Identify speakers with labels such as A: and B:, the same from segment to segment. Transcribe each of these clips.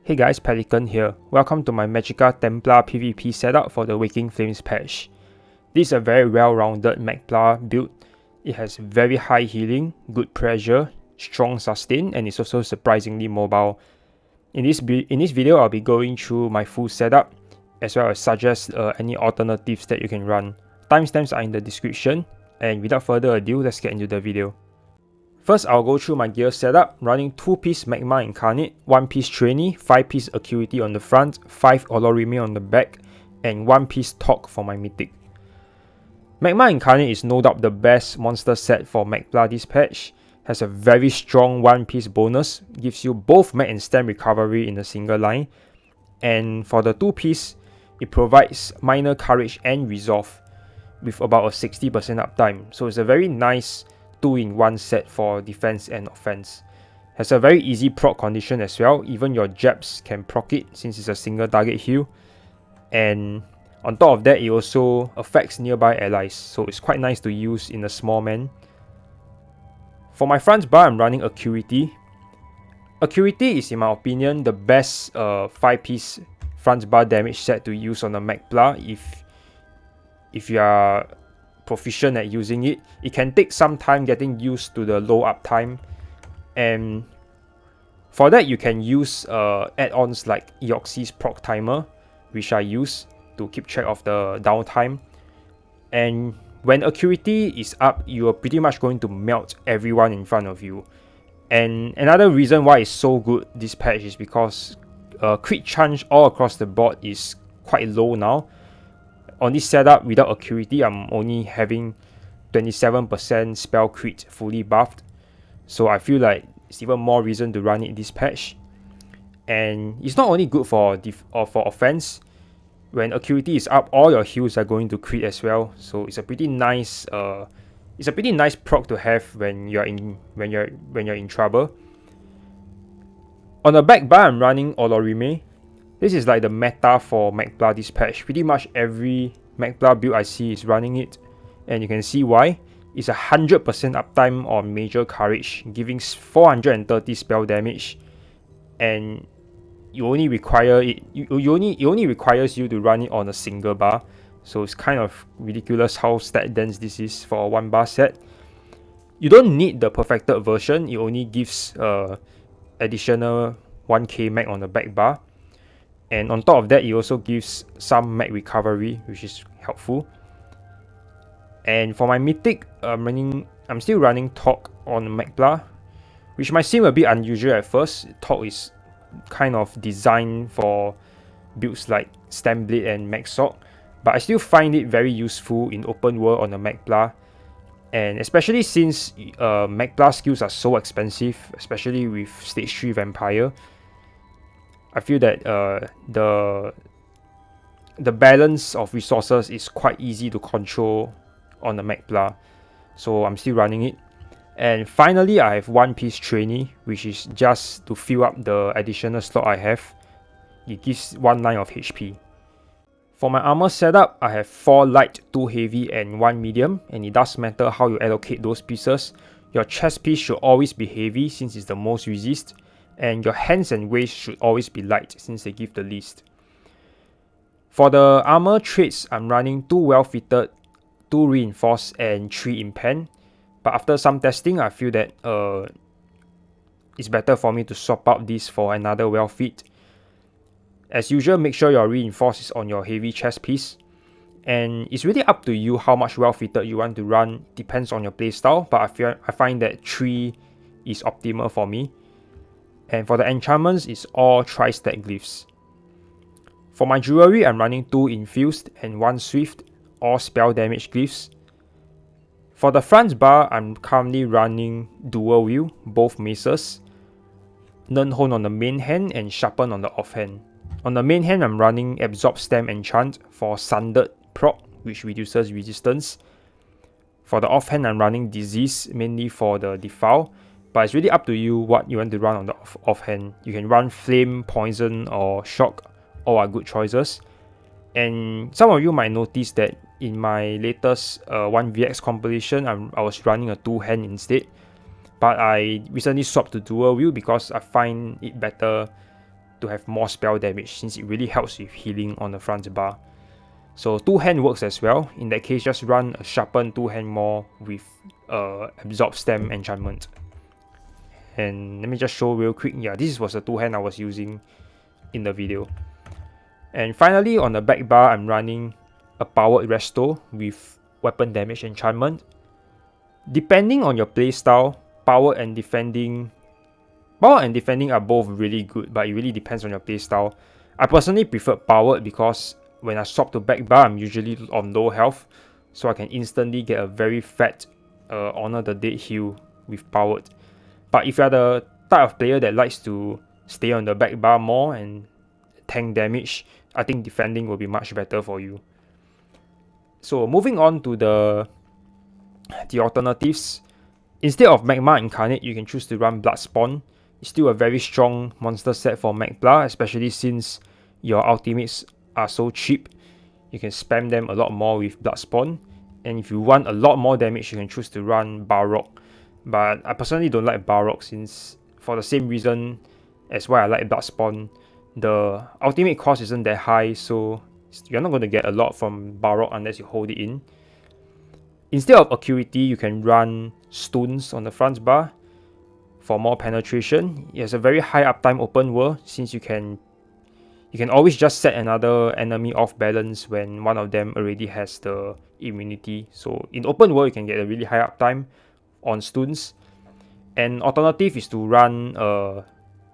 A: Hey guys, Pelican here. Welcome to my Magicka Templar PvP setup for the Waking Flames patch. This is a very well-rounded Magplar build. It has very high healing, good pressure, strong sustain, and it's also surprisingly mobile. In this video, I'll be going through my full setup, as well as suggest any alternatives that you can run. Timestamps are in the description, and without further ado, let's get into the video. First, I'll go through my gear setup, running 2-piece Magma Incarnate, 1-piece Trainee, 5-piece Acuity on the front, 5 Olorime on the back, and 1-piece Talk for my Mythic. Magma Incarnate is no doubt the best monster set for Magplar this patch. Has a very strong 1-piece bonus, gives you both mag and stam recovery in a single line. And for the 2-piece, it provides minor courage and resolve, with about a 60% uptime. So it's a very nice 2-in-1 set for defense and offense. Has a very easy proc condition as well, even your jabs can proc it since it's a single target heal. And on top of that, it also affects nearby allies, so it's quite nice to use in a small man. For my front bar, I'm running Acuity. Acuity is, in my opinion, the best 5-piece front bar damage set to use on a Magplar if you are proficient at using it. It can take some time getting used to the low uptime, and for that you can use add-ons like Eoxy's proc timer, which I use to keep track of the downtime. And when Acuity is up, you are pretty much going to melt everyone in front of you. And another reason why it's so good this patch is because crit chance all across the board is quite low now. On this setup, without Acuity, I'm only having 27% spell crit fully buffed. So I feel like it's even more reason to run it this patch. And it's not only good for offense. When Acuity is up, all your heals are going to crit as well. So it's a pretty nice proc to have when you're in trouble. On the back bar, I'm running Olorime. This is like the meta for Magplar this patch. Pretty much every Magplar build I see is running it, and you can see why. It's 100% uptime on major courage, giving 430 spell damage, and you only require it. It only requires you to run it on a single bar. So it's kind of ridiculous how stat dense this is for a 1-bar set. You don't need the perfected version. It only gives additional 1k mag on the back bar. And on top of that, it also gives some mag recovery, which is helpful. And for my Mythic, I'm still running Talk on Magplar, which might seem a bit unusual at first. Talk is kind of designed for builds like Stamblade and Magsock, but I still find it very useful in open world on the Magplar. And especially since Magplar skills are so expensive, especially with Stage 3 Vampire, I feel that the balance of resources is quite easy to control on the Magplar, so I'm still running it. And finally, I have 1-piece Trainee, which is just to fill up the additional slot I have. It gives 1 line of HP. For my armor setup, I have 4 light, 2 heavy, and 1 medium, and it does matter how you allocate those pieces. Your chest piece should always be heavy since it's the most resist, and your hands and waist should always be light since they give the least. For the armor traits, I'm running 2 well-fitted, 2 reinforced, and 3 impen. But after some testing, I feel that it's better for me to swap out this for another well-fit. As usual, make sure your reinforced is on your heavy chest piece. And it's really up to you how much well-fitted you want to run, depends on your playstyle, but I find that 3 is optimal for me. And for the enchantments, it's all tri-stack glyphs. For my jewelry, I'm running 2 infused and 1 swift, all spell damage glyphs. For the front bar, I'm currently running dual wheel, both maces, Nunhone on the main hand and Sharpen on the offhand. On the main hand, I'm running Absorb Stam Enchant for Sundered proc, which reduces resistance. For the offhand, I'm running Disease, mainly for the defile. But it's really up to you what you want to run on the offhand. You can run Flame, Poison, or Shock. All are good choices. And some of you might notice that in my latest 1vx compilation, I was running a 2-hand instead. But I recently swapped to dual wheel because I find it better to have more spell damage, since it really helps with healing on the front bar. So 2-hand works as well. In that case, just run a sharpened 2-hand more with absorb stem enchantment. And let me just show real quick. Yeah, this was a 2-hand I was using in the video. And finally, on the back bar, I'm running a powered resto with weapon damage enchantment. Depending on your playstyle, power and defending are both really good, but it really depends on your playstyle. I personally prefer powered because when I swap to back bar, I'm usually on low health, so I can instantly get a very fat Honor the Dead heal with powered. But if you're the type of player that likes to stay on the back bar more and tank damage, I think defending will be much better for you. So moving on to the alternatives. Instead of Magma Incarnate, you can choose to run Bloodspawn. It's still a very strong monster set for Magplar, especially since your ultimates are so cheap. You can spam them a lot more with Bloodspawn. And if you want a lot more damage, you can choose to run Balrog. But I personally don't like Balrog, since for the same reason as why I like Bloodspawn, the ultimate cost isn't that high, so you're not going to get a lot from Balrog unless you hold it in. Instead of Acuity, you can run Stones on the front bar for more penetration. It has a very high uptime open world, since you can always just set another enemy off balance when one of them already has the immunity. So in open world, you can get a really high uptime on Stones. And alternative is to run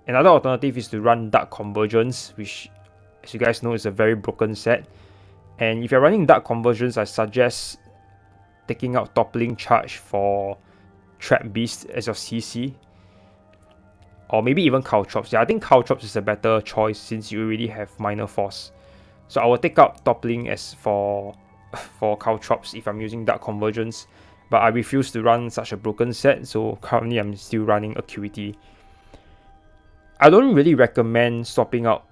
A: another alternative is to run Dark Convergence, which, as you guys know, is a very broken set. And if you're running Dark Convergence, I suggest taking out Toppling Charge for Trap Beast as your CC. Or maybe even Caltrops. Yeah, I think Caltrops is a better choice since you already have Minor Force. So I will take out Toppling as for Caltrops if I'm using Dark Convergence. But I refuse to run such a broken set, so currently I'm still running Acuity. I don't really recommend swapping out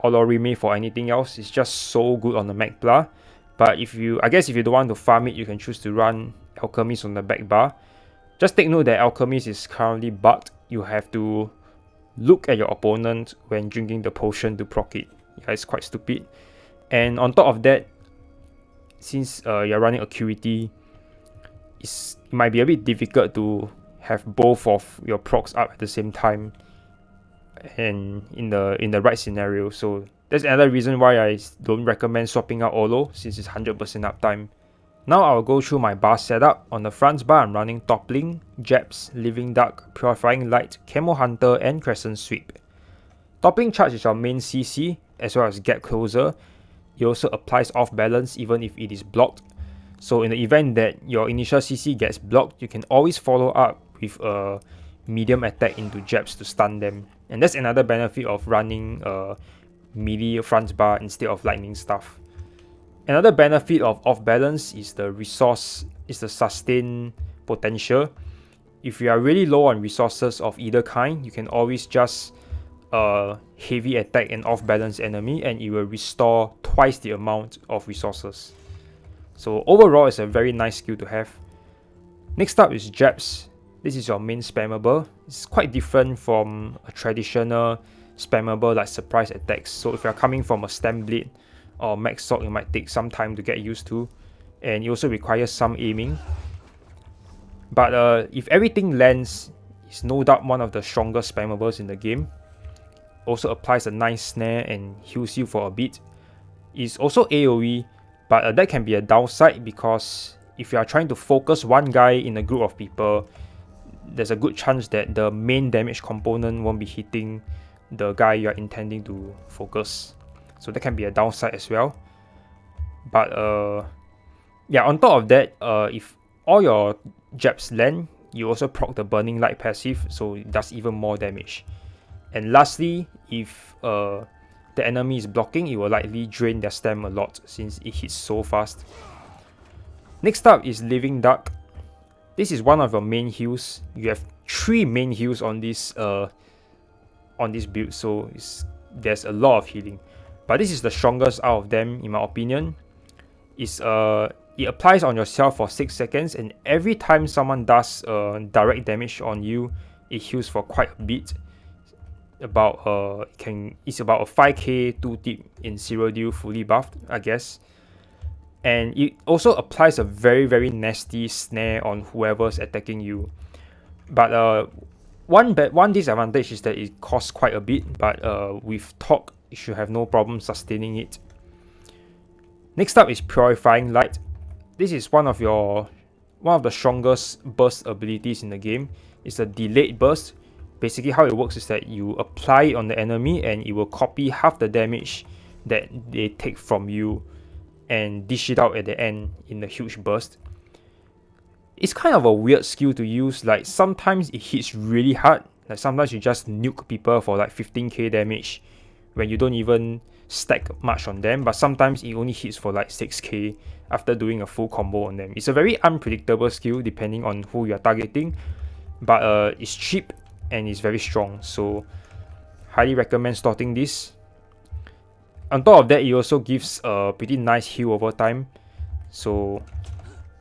A: Olorime for anything else. It's just so good on the Magplar. But I guess if you don't want to farm it, you can choose to run Alchemist on the back bar. Just take note that Alchemist is currently bugged. You have to look at your opponent when drinking the potion to proc it. Yeah, it's quite stupid. And on top of that, since you're running Acuity, it might be a bit difficult to have both of your procs up at the same time and in the right scenario. So that's another reason why I don't recommend swapping out Olo, since it's 100% uptime. Now I'll go through my bar setup. On the front bar, I'm running Toppling, Japs, Living Dark, Purifying Light, Camo Hunter, and Crescent Sweep. Toppling Charge is your main CC, as well as Get Closer. It also applies off balance even if it is blocked. So in the event that your initial CC gets blocked, you can always follow up with a medium attack into Japs to stun them. And that's another benefit of running melee front bar instead of lightning staff. Another benefit of off balance is the sustain potential. If you are really low on resources of either kind, you can always just heavy attack an off balance enemy and it will restore twice the amount of resources. So overall, it's a very nice skill to have. Next up is Japs. This is your main spammable. It's quite different from a traditional spammable like surprise attacks. So if you're coming from a Stem Blade or Max Sword, it might take some time to get used to, and it also requires some aiming. But if everything lands, it's no doubt one of the strongest spammables in the game. Also applies a nice snare and heals you for a bit. It's also AoE, but that can be a downside because if you are trying to focus one guy in a group of people, there's a good chance that the main damage component won't be hitting the guy you're intending to focus. So that can be a downside as well. But yeah, on top of that, if all your Japs land, you also proc the Burning Light passive, so it does even more damage. And lastly, if the enemy is blocking, it will likely drain their stam a lot since it hits so fast. Next up is Living Dark. This is one of your main heals. You have 3 main heals on this build, so there's a lot of healing. But this is the strongest out of them, in my opinion. It applies on yourself for 6 seconds, and every time someone does direct damage on you, it heals for quite a bit. about it's about a 5k 2-tip in Cyrodiil fully buffed, I guess. And it also applies a very nasty snare on whoever's attacking you. But one disadvantage is that it costs quite a bit, but with Talk you should have no problem sustaining it. Next up is Purifying Light. This is one of the strongest burst abilities in the game. It's a delayed burst. Basically how it works is that you apply it on the enemy and it will copy half the damage that they take from you and dish it out at the end in a huge burst. It's kind of a weird skill to use. Like sometimes it hits really hard. Like sometimes you just nuke people for like 15k damage when you don't even stack much on them, but sometimes it only hits for like 6k after doing a full combo on them. It's a very unpredictable skill depending on who you're targeting, but it's cheap and it's very strong, so highly recommend starting this. On top of that, it also gives a pretty nice heal over time, so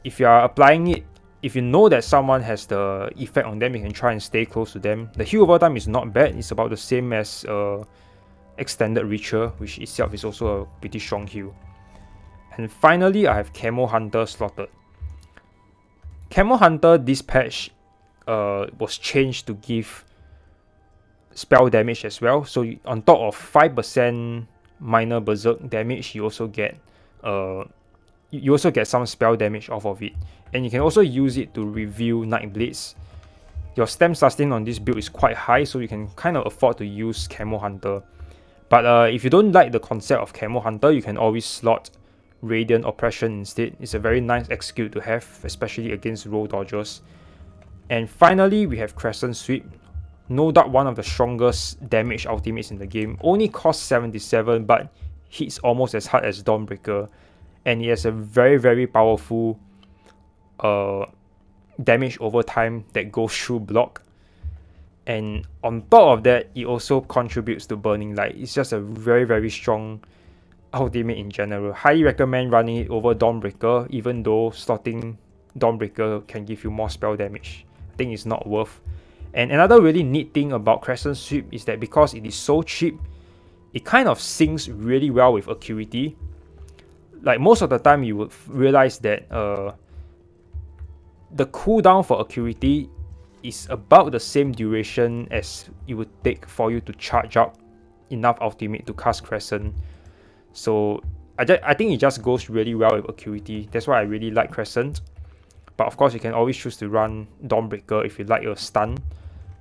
A: if you are applying it, if you know that someone has the effect on them, you can try and stay close to them. The heal over time is not bad. It's about the same as Extended Reacher, which itself is also a pretty strong heal. And finally, I have Camo Hunter slotted. Camo Hunter this patch was changed to give spell damage as well. So on top of 5% minor berserk damage, you also get some spell damage off of it. And you can also use it to reveal Night Blades. Your stem sustain on this build is quite high, so you can kind of afford to use Camo Hunter. But if you don't like the concept of Camo Hunter, you can always slot Radiant Oppression instead. It's a very nice execute to have, especially against roll dodgers. And finally, we have Crescent Sweep. No doubt one of the strongest damage ultimates in the game. Only costs 77, but hits almost as hard as Dawnbreaker. And it has a very powerful damage over time that goes through block. And on top of that, it also contributes to Burning Light. It's just a very strong ultimate in general. Highly recommend running it over Dawnbreaker, even though slotting Dawnbreaker can give you more spell damage. I think it's not worth. And another really neat thing about Crescent Sweep is that because it is so cheap, it kind of syncs really well with Acuity. Like most of the time, you would realize that the cooldown for Acuity is about the same duration as it would take for you to charge up enough ultimate to cast Crescent. So I think it just goes really well with Acuity. That's why I really like Crescent. But of course, you can always choose to run Dawnbreaker if you like your stun,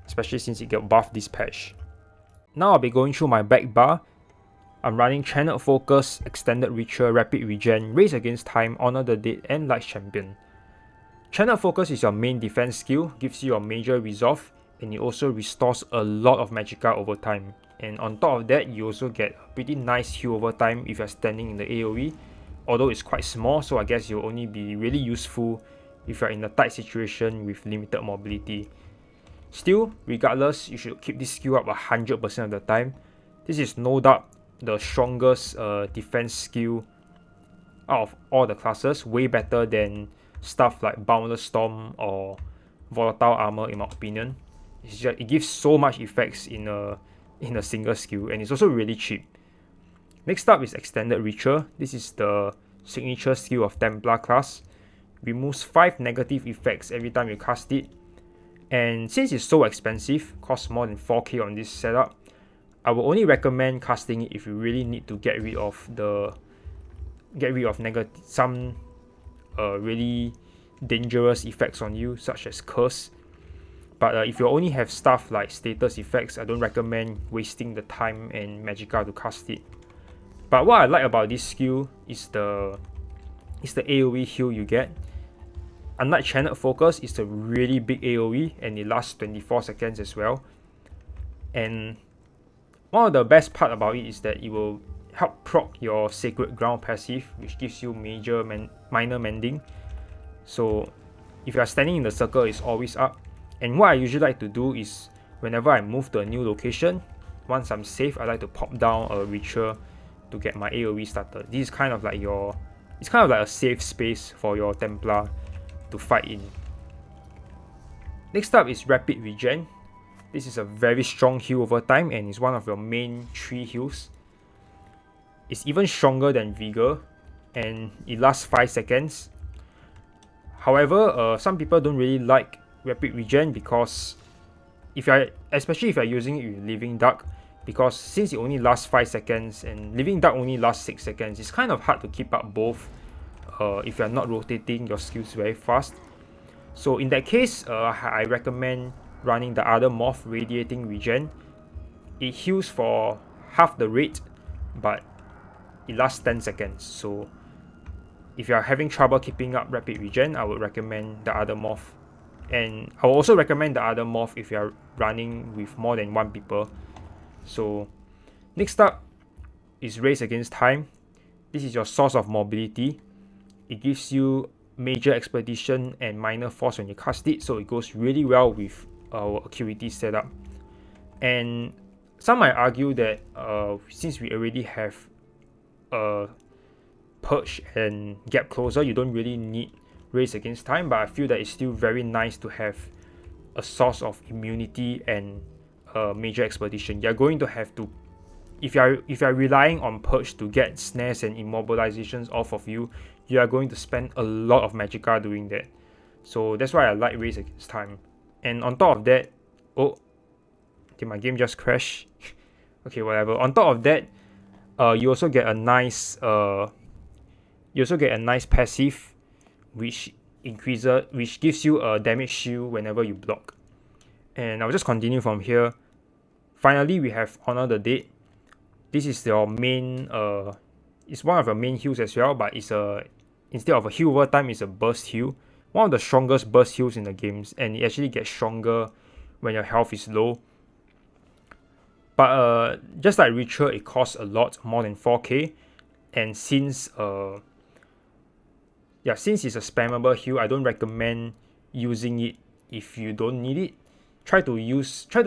A: especially since it got buffed this patch. Now I'll be going through my back bar. I'm running Channel Focus, Extended Reacher, Rapid Regen, Race Against Time, Honor the Dead, and Light Champion. Channel Focus is your main defense skill, gives you a major resolve, and it also restores a lot of magicka over time. And on top of that, you also get a pretty nice heal over time if you're standing in the AoE, although it's quite small, so I guess you'll only be really useful if you're in a tight situation with limited mobility. Still, regardless, you should keep this skill up 100% of the time. This is no doubt the strongest defense skill out of all the classes, way better than stuff like Boundless Storm or Volatile Armor in my opinion. It gives so much effects in a single skill, and it's also really cheap. Next up is Extended Reacher. This is the signature skill of Templar class. Removes 5 negative effects every time you cast it. And since it's so expensive, costs more than 4k on this setup, I will only recommend casting it if you really need to get rid of some really dangerous effects on you, such as Curse. But if you only have stuff like status effects, I don't recommend wasting the time and magicka to cast it. But what I like about this skill is the AoE heal you get. Unlike Channel Focus, it's a really big AoE and it lasts 24 seconds as well. And one of the best part about it is that it will help proc your Sacred Ground passive, which gives you minor mending. So if you are standing in the circle, it's always up. And what I usually like to do is whenever I move to a new location, once I'm safe, I like to pop down a Reacher to get my AoE started. This is kind of like a safe space for your Templar to fight in. Next up is Rapid Regen. This is a very strong heal over time and is one of your main 3 heals. It's even stronger than Vigor and it lasts 5 seconds. However, some people don't really like rapid regen because especially if you're using it with Living Dark, because since it only lasts 5 seconds and Living Dark only lasts 6 seconds, it's kind of hard to keep up both if you're not rotating your skills very fast. So in that case, I recommend running the other morph, Radiating Regen. It heals for half the rate, but it lasts 10 seconds. So if you're having trouble keeping up rapid regen, I would recommend the other morph. And I will also recommend the other morph if you're running with more than 1 people. So next up is Race Against Time. This is your source of mobility. It gives you major expedition and minor force when you cast it, so it goes really well with our acuity setup. And some might argue that since we already have Purge and Gap Closer, you don't really need Race Against Time, but I feel that it's still very nice to have a source of immunity and major expedition. You're going to have to, if you're relying on Purge to get snares and immobilizations off of you, you are going to spend a lot of magicka doing that. So that's why I like Race Against Time. And on top of that, did my game just crash? Okay, whatever. On top of that, you also get a nice passive which gives you a damage shield whenever you block. And I'll just continue from here. Finally, we have Honor the Dead. This is your main it's one of your main heals as well, but it's instead of a heal over time, it's a burst heal. One of the strongest burst heals in the games, and it actually gets stronger when your health is low. But just like Ritual, it costs a lot more than 4k, and since it's a spammable heal, I don't recommend using it if you don't need it. Try to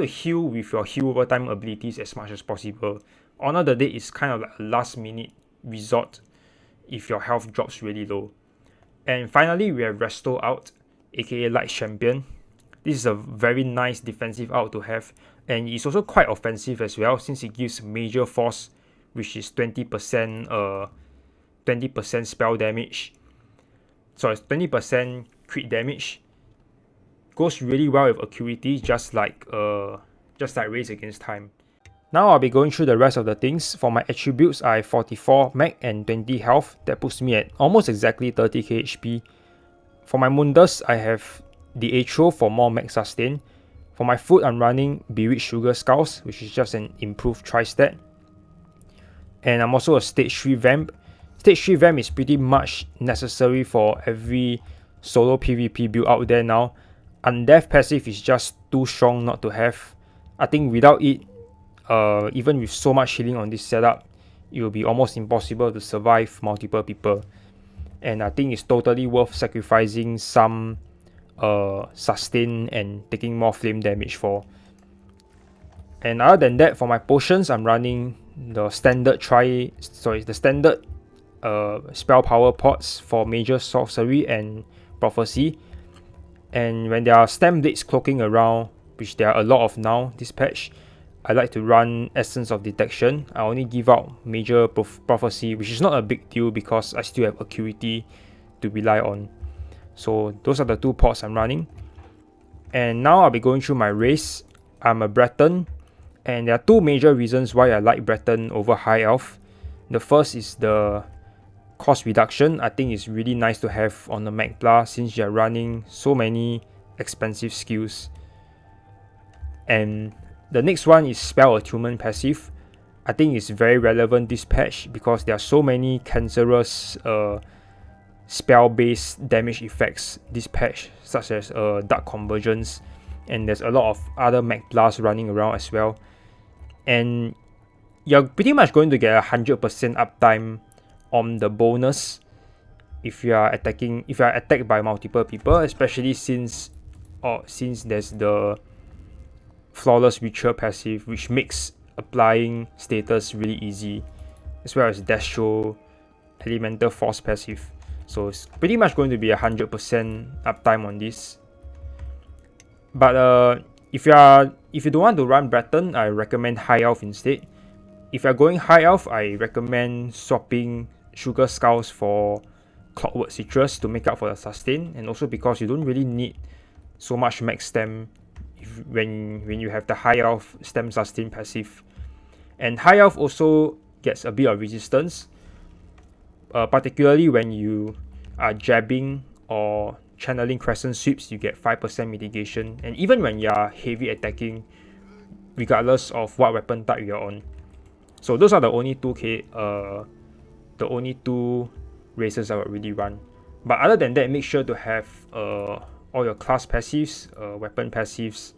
A: heal with your heal over time abilities as much as possible. Honor the Dead is kind of like a last minute resort if your health drops really low. And finally, we have Resto Out, aka Light Champion. This is a very nice defensive out to have, and it's also quite offensive as well, since it gives major force, which is 20% spell damage. So it's 20% crit damage. Goes really well with acuity, just like Race Against Time. Now I'll be going through the rest of the things. For my attributes, I have 44 mag and 20 health. That puts me at almost exactly 30k HP. For my mundus, I have the Atro for more mag sustain. For my food, I'm running Bewitched Sugar Skulls, which is just an improved tri-stat. And I'm also a stage 3 vamp. Stage 3 vamp is pretty much necessary for every solo PvP build out there now. Undeath passive is just too strong not to have. I think without it, even with so much healing on this setup, it will be almost impossible to survive multiple people. And I think it's totally worth sacrificing some sustain and taking more flame damage for. And other than that, for my potions, I'm running the standard spell power pots for major sorcery and prophecy. And when there are stem blades cloaking around, which there are a lot of now this patch, I like to run Essence of Detection. I only give out major prophecy, which is not a big deal because I still have acuity to rely on. So those are the 2 pots I'm running. And now I'll be going through my race. I'm a Breton, and there are 2 major reasons why I like Breton over High Elf. The first is the cost reduction. I think it's really nice to have on the Magplar since you're running so many expensive skills. And the next one is Spell Attunement passive. I think it's very relevant this patch because there are so many cancerous spell-based damage effects this patch, such as Dark Convergence, and there's a lot of other Magplars running around as well. And you're pretty much going to get 100% uptime on the bonus if you are attacked by multiple people, especially since there's the Flawless Ritual passive, which makes applying status really easy, as well as Destro Elemental Force passive. So it's pretty much going to be 100% uptime on this. But if you are If you don't want to run Breton, I recommend High Elf instead. If you're going High Elf, I recommend swapping Sugar Skulls for Clockwork Citrus to make up for the sustain, and also because you don't really need so much max stem when you have the High Elf stem sustain passive. And High Elf also gets a bit of resistance, particularly when you are jabbing or channeling crescent sweeps, you get 5% mitigation, and even when you are heavy attacking, regardless of what weapon type you're on. So those are the only two races I would really run. But other than that, make sure to have all your class passives, weapon passives,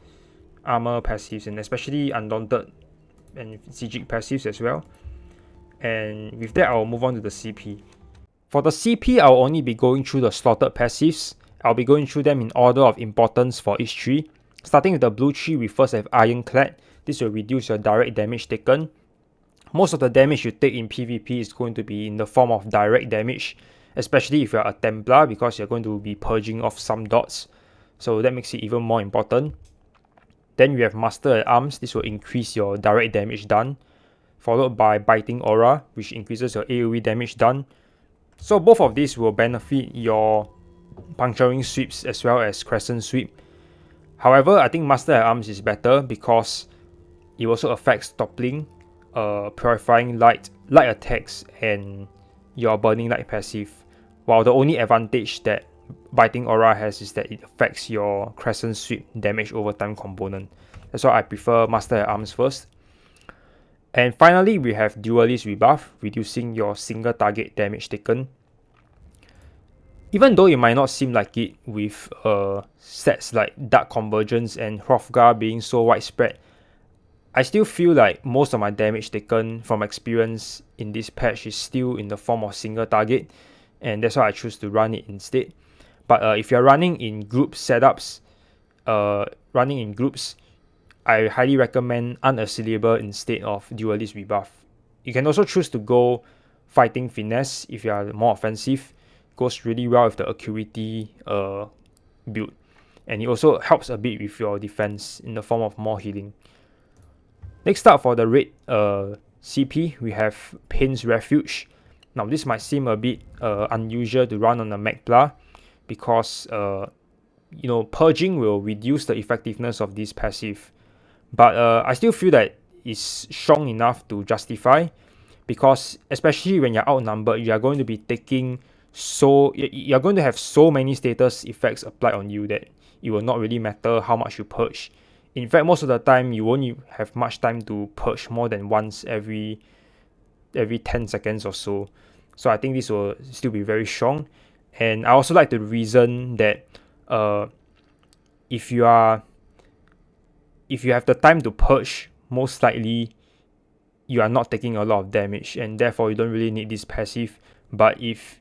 A: armor passives, and especially Undaunted and Siege passives as well. And with that, I'll move on to the CP. For the CP, I'll only be going through the slotted passives. I'll be going through them in order of importance for each tree. Starting with the blue tree, we first have Ironclad. This will reduce your direct damage taken. Most of the damage you take in PvP is going to be in the form of direct damage, especially if you're a Templar, because you're going to be purging off some dots. So that makes it even more important. Then we have Master at Arms. This will increase your direct damage done, followed by Biting Aura, which increases your AoE damage done. So both of these will benefit your Puncturing Sweeps as well as Crescent Sweep. However, I think Master at Arms is better because it also affects Toppling, Purifying Light, Light Attacks, and your Burning Light passive. While the only advantage that Biting Aura has is that it affects your Crescent Sweep damage over time component. That's why I prefer Master at Arms first. And finally, we have Duelist Rebuff, reducing your single target damage taken. Even though it might not seem like it with sets like Dark Convergence and Hrothgar being so widespread, I still feel like most of my damage taken from experience in this patch is still in the form of single target, and that's why I choose to run it instead. But if you're running in group setups, I highly recommend Unassailable instead of Duelist Rebuff. You can also choose to go Fighting Finesse if you are more offensive. Goes really well with the Acuity build. And it also helps a bit with your defense in the form of more healing. Next up for the red CP, we have Pain's Refuge. Now this might seem a bit unusual to run on a Magplar because purging will reduce the effectiveness of this passive. But I still feel that it's strong enough to justify, because especially when you're outnumbered, you're going to be you're going to have so many status effects applied on you that it will not really matter how much you purge. In fact, most of the time you won't have much time to purge more than once every 10 seconds or so. So I think this will still be very strong. And I also like to reason that if you have the time to purge, most likely you are not taking a lot of damage, and therefore you don't really need this passive. But if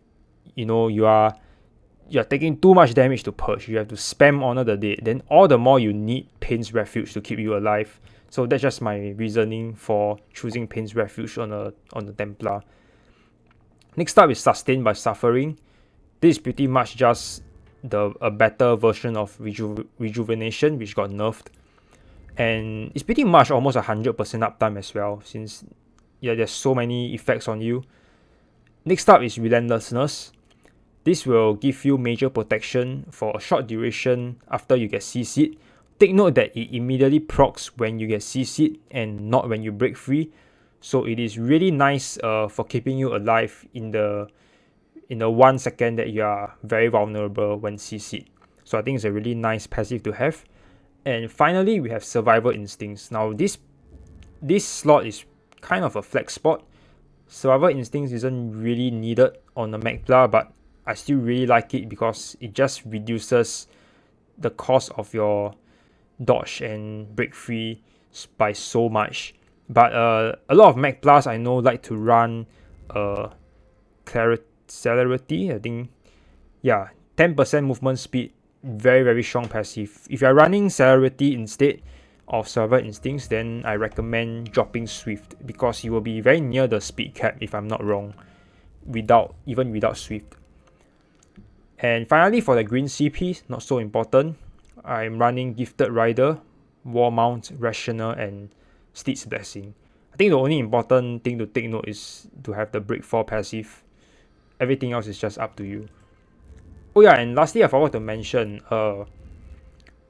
A: you're taking too much damage to purge, you have to spam Honor the Dead, then all the more you need Pain's Refuge to keep you alive. So that's just my reasoning for choosing Pain's Refuge on the Templar. Next up is Sustained by Suffering. This is pretty much just a better version of Rejuvenation, which got nerfed. And it's pretty much almost 100% uptime as well, since there's so many effects on you. Next up is Relentlessness. This will give you major protection for a short duration after you get CC'd. Take note that it immediately procs when you get CC'd and not when you break free. So it is really nice for keeping you alive in the 1 second that you are very vulnerable when CC'd. So I think it's a really nice passive to have. And finally, we have Survival Instincts. Now this slot is kind of a flex spot. Survival Instincts isn't really needed on the Magplar, but I still really like it because it just reduces the cost of your dodge and break free by so much. But a lot of Magplars I know like to run Celerity. I think 10% movement speed, very very strong passive. If you're running Celerity instead of Survival Instincts, then I recommend dropping Swift, because you will be very near the speed cap if I'm not wrong, without Swift. And finally, for the green CP, not so important, I'm running Gifted Rider Wall Mount, Rational, and Steed's Blessing. I think the only important thing to take note is to have the Break 4 passive. Everything else is just up to you. Oh yeah, and lastly, I forgot to mention,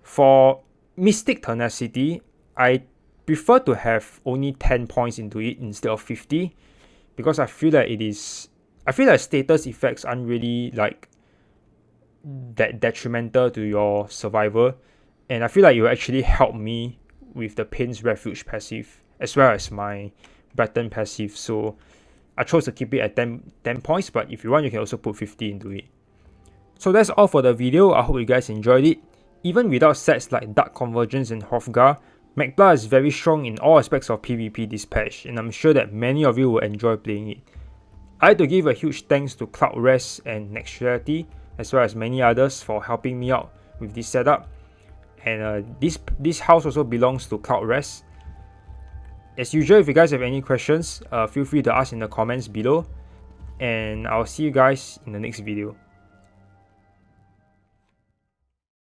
A: for Mystic Tenacity, I prefer to have only 10 points into it instead of 50, because I feel like status effects aren't really like that detrimental to your survival, and I feel like it will actually help me with the Pain's Refuge passive as well as my Breton passive. So I chose to keep it at 10 points, but if you want, you can also put 50 into it. So that's all for the video. I hope you guys enjoyed it. Even without sets like Dark Convergence and Hrothgar, Magplar is very strong in all aspects of PvP this patch, and I'm sure that many of you will enjoy playing it. I'd like to give a huge thanks to Cloud Rest and Nextuality, as well as many others for helping me out with this setup. And this house also belongs to Cloud Rest. As usual, if you guys have any questions, feel free to ask in the comments below, and I'll see you guys in the next video.